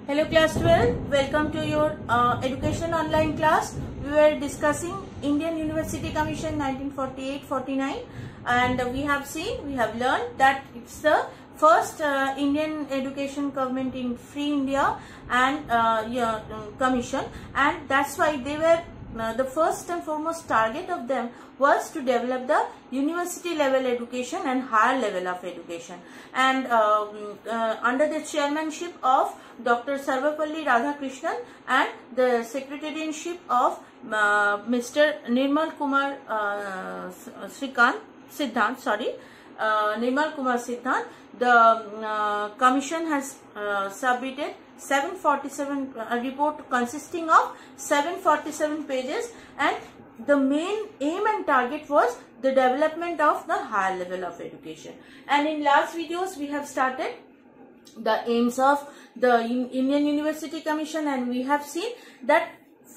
Hello class 12, welcome to your education online class. We were discussing Indian University Commission 1948-49 and we have learned that it's the first Indian education government in free India and commission, and that's why they were the first and foremost target of them was to develop the university level education and higher level of education, and under the chairmanship of Dr. Sarvapalli Radhakrishnan and the secretarianship of Mr. Nirmal Kumar Nirmal Kumar Siddhant, the commission has submitted 747 report consisting of 747 pages, and the main aim and target was the development of the higher level of education. And in last videos we have started the aims of the Indian University Commission, and we have seen that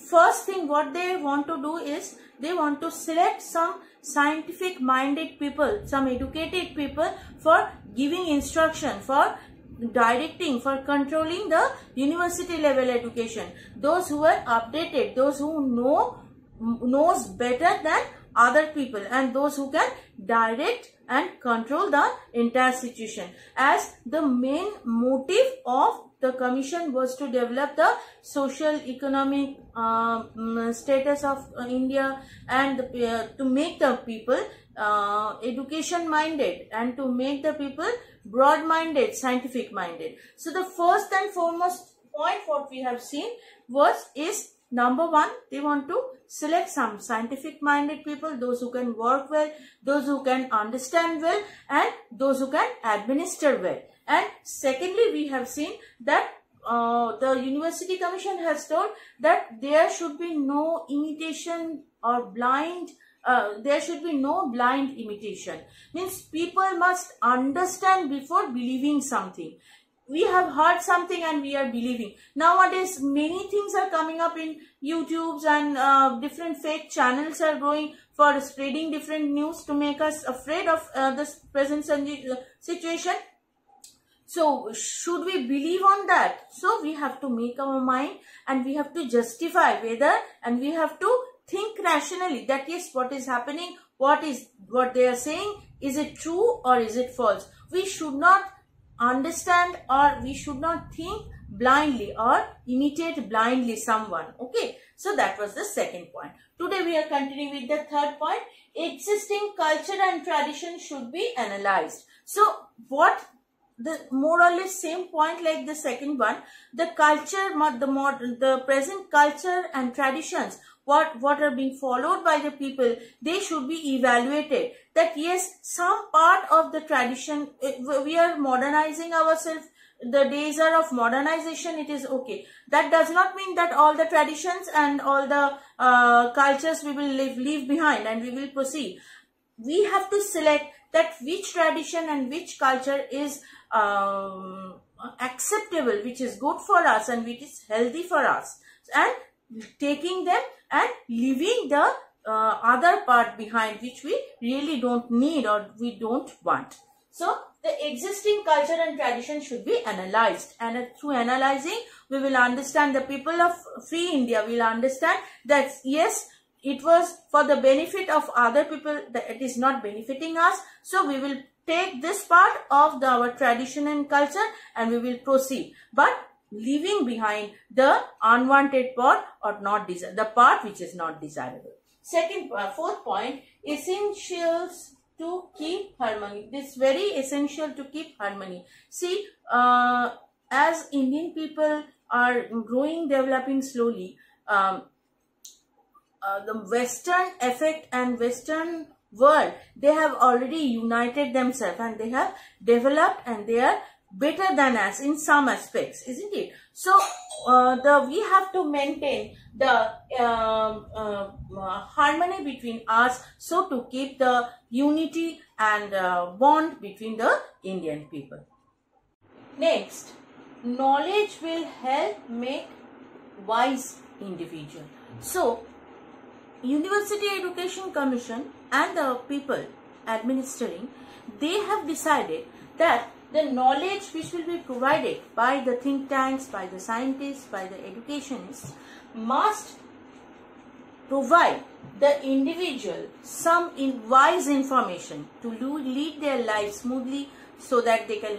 first thing what they want to do is they want to select some scientific minded people, some educated people for giving instruction, for directing, for controlling the university level education. Those who are updated, those who knows better than other people, and those who can direct and control the entire situation. As the main motive of the commission was to develop the social economic status of India, and to make the people education minded and to make the people broad minded, scientific minded. So the first and foremost point what we have seen is number one, they want to select some scientific minded people, those who can work well, those who can understand well, and those who can administer well. And secondly, we have seen that the University Commission has told that there should be no imitation or blind, there should be no blind imitation. Means people must understand before believing something. We have heard something and we are believing. Nowadays, many things are coming up in YouTubes, and different fake channels are growing for spreading different news to make us afraid of this present situation. So, should we believe on that? So, we have to make our mind and we have to justify whether, and we have to think rationally that yes, what is happening, what they are saying, is it true or is it false? We should not understand, or we should not think blindly or imitate blindly someone. Okay, so that was the second point. Today we are continuing with the third point. Existing culture and tradition should be analyzed. So what the more or less same point like the second one, the culture, the present culture and traditions, what are being followed by the people, they should be evaluated. That yes, some part of the tradition, we are modernizing ourselves, the days are of modernization, it is okay. That does not mean that all the traditions and all the cultures we will leave behind and we will proceed. We have to select that which tradition and which culture is acceptable, which is good for us and which is healthy for us, and taking them and leaving the other part behind which we really don't need or we don't want. So the existing culture and tradition should be analyzed, and through analyzing we will understand, the people of free India will understand that yes, it was for the benefit of other people, that it is not benefiting us. So we will take this part of our tradition and culture and we will proceed, but leaving behind the unwanted part or not the part which is not desirable. Fourth point, essentials to keep harmony. This is very essential to keep harmony. See, as Indian people are growing, developing slowly, the Western effect and Western world, they have already united themselves and they have developed and they are better than us in some aspects, isn't it? So we have to maintain the harmony between us, so to keep the unity and bond between the Indian people. Next, knowledge will help make wise individual. So University Education Commission and the people administering, they have decided that the knowledge which will be provided by the think tanks, by the scientists, by the educationists must provide the individual some wise information to lead their life smoothly, so that they can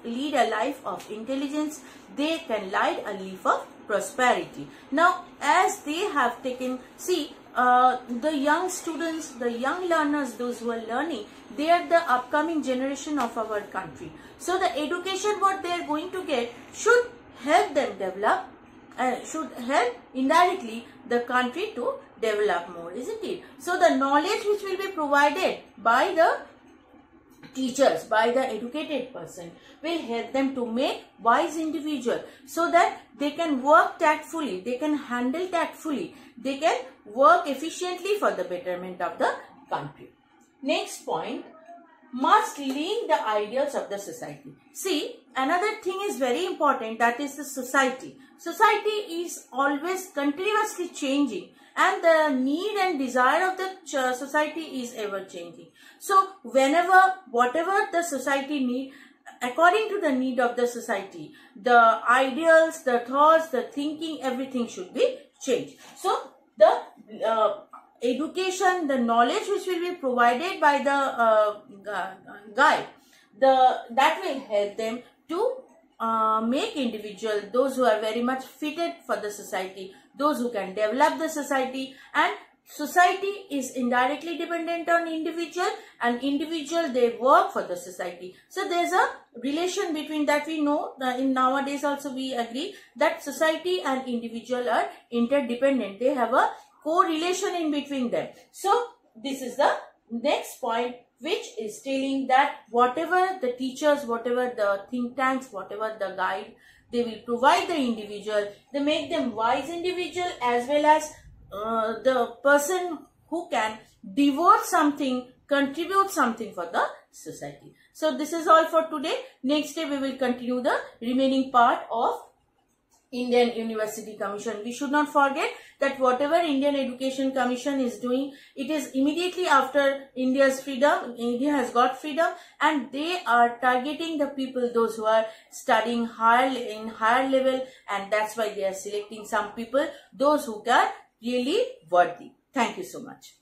lead a life of intelligence, they can lead a life of prosperity. Now, as they have taken, the young students, the young learners, those who are learning, they are the upcoming generation of our country. So the education what they are going to get should help them develop, should help indirectly the country to develop more, isn't it? So the knowledge which will be provided by the teachers, by the educated person, will help them to make wise individual, so that they can work tactfully, they can handle tactfully, they can work efficiently for the betterment of the country. Next point, must link the ideals of the society. See, another thing is very important, that is the society. Society is always continuously changing, and the need and desire of the society is ever changing. So whatever the society need, according to the need of the society, the ideals, the thoughts, the thinking, everything should be changed. So the education, the knowledge which will be provided by the guide, that will help them to make individual, those who are very much fitted for the society, those who can develop the society. And society is indirectly dependent on individual, and individual, they work for the society. So there's a relation between that. We know that in nowadays also we agree that society and individual are interdependent. They have a correlation in between them. So this is the next point, which is telling that whatever the teachers, whatever the think tanks, whatever the guide, they will provide the individual, they make them wise individual, as well as the person who can devote something, contribute something for the society. So this is all for today. Next day we will continue the remaining part of Indian University Commission. We should not forget that whatever Indian Education Commission is doing, it is immediately after India's freedom. India has got freedom, and they are targeting the people, those who are studying in higher level, and that's why they are selecting some people, those who are really worthy. Thank you so much.